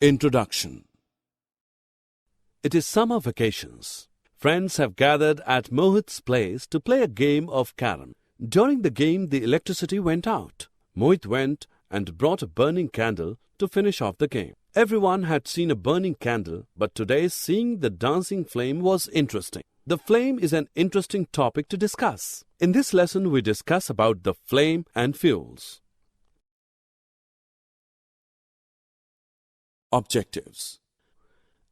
Introduction. It is summer vacations. Friends have gathered at Mohit's place to play a game of carom. During the game, the electricity went out. Mohit went and brought a burning candle to finish off the game. Everyone had seen a burning candle, but today seeing the dancing flame was interesting. The flame is an interesting topic to discuss. In this lesson, we discuss about the flame and fuels. Objectives.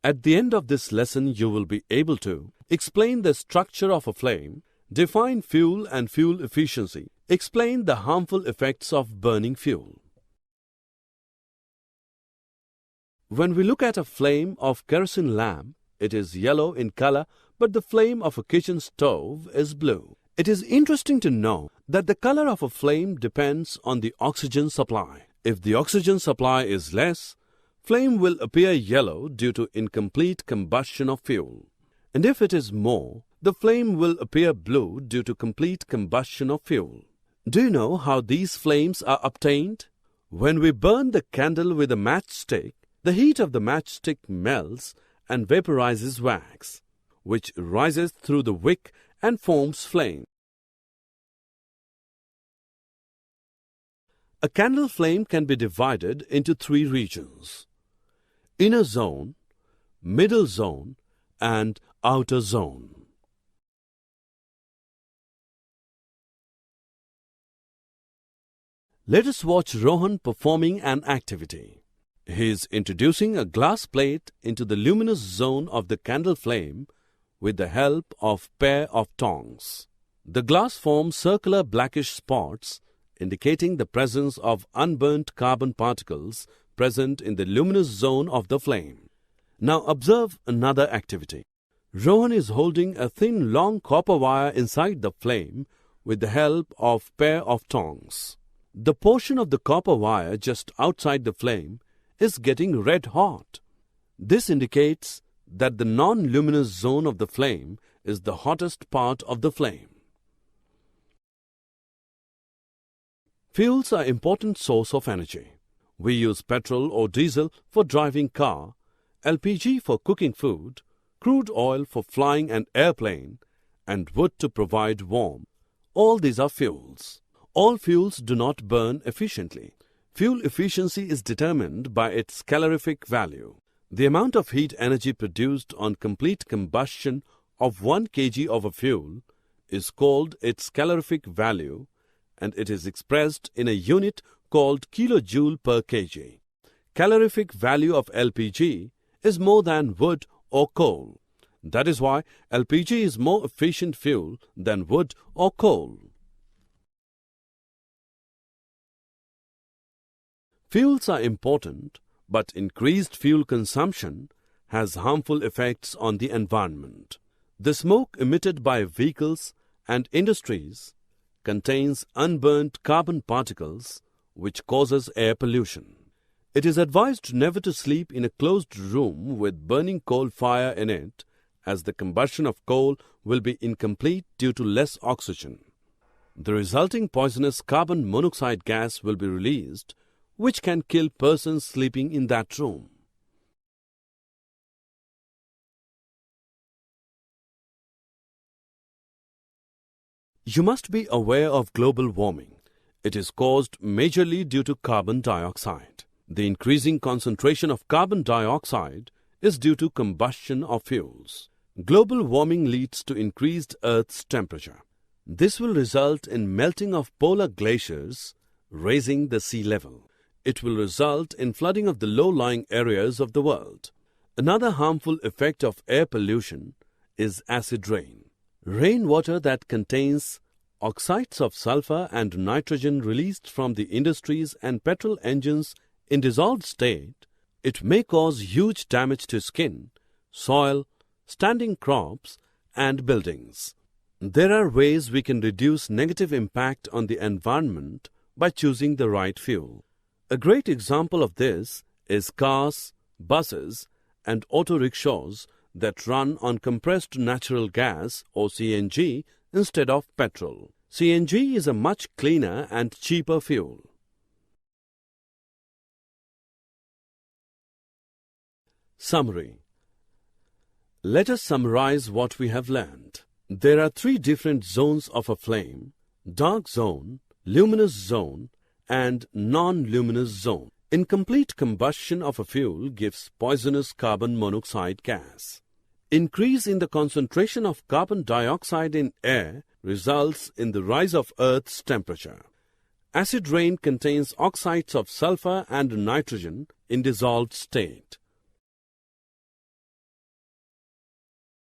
At the end of this lesson, you will be able to explain the structure of a flame, define fuel and fuel efficiency, explain the harmful effects of burning fuel. When we look at a flame of kerosene lamp, it is yellow in color, but the flame of a kitchen stove is blue. It is interesting to know that the color of a flame depends on the oxygen supply. If the oxygen supply is less, flame will appear yellow due to incomplete combustion of fuel. And if it is more, the flame will appear blue due to complete combustion of fuel. Do you know how these flames are obtained? When we burn the candle with a matchstick, the heat of the matchstick melts and vaporizes wax, which rises through the wick and forms flame. A candle flame can be divided into three regions: inner zone, middle zone, and outer zone. Let us watch Rohan performing an activity. He is introducing a glass plate into the luminous zone of the candle flame with the help of pair of tongs. The glass forms circular blackish spots indicating the presence of unburnt carbon particles present in the luminous zone of the flame. Now observe another activity. Rohan is holding a thin long copper wire inside the flame with the help of pair of tongs. The portion of the copper wire just outside the flame is getting red hot. This indicates that the non-luminous zone of the flame is the hottest part of the flame. Fuels are important source of energy. We use petrol or diesel for driving car, LPG for cooking food, crude oil for flying an airplane, and wood to provide warmth. All these are fuels. All fuels do not burn efficiently. Fuel efficiency is determined by its calorific value. The amount of heat energy produced on complete combustion of 1 kg of a fuel is called its calorific value, and it is expressed in a unit called kilojoule per kg. Calorific value of LPG is more than wood or coal. That is why LPG is more efficient fuel than wood or coal. Fuels are important, but increased fuel consumption has harmful effects on the environment. The smoke emitted by vehicles and industries contains unburnt carbon particles, which causes air pollution. It is advised never to sleep in a closed room with burning coal fire in it, as the combustion of coal will be incomplete due to less oxygen. The resulting poisonous carbon monoxide gas will be released, which can kill persons sleeping in that room. You must be aware of global warming. It is caused majorly due to carbon dioxide. The increasing concentration of carbon dioxide is due to combustion of fuels. Global warming leads to increased Earth's temperature. This will result in melting of polar glaciers, raising the sea level. It will result in flooding of the low-lying areas of the world. Another harmful effect of air pollution is acid rain. Rainwater that contains oxides of sulfur and nitrogen released from the industries and petrol engines in dissolved state, it may cause huge damage to skin, soil, standing crops, and buildings. There are ways we can reduce negative impact on the environment by choosing the right fuel. A great example of this is cars, buses, and auto rickshaws that run on compressed natural gas or CNG instead of petrol. CNG is a much cleaner and cheaper fuel. Summary. Let us summarize what we have learned. There are three different zones of a flame: dark zone, luminous zone, and non-luminous zone. Incomplete combustion of a fuel gives poisonous carbon monoxide gas. Increase in the concentration of carbon dioxide in air results in the rise of Earth's temperature. Acid rain contains oxides of sulfur and nitrogen in dissolved state.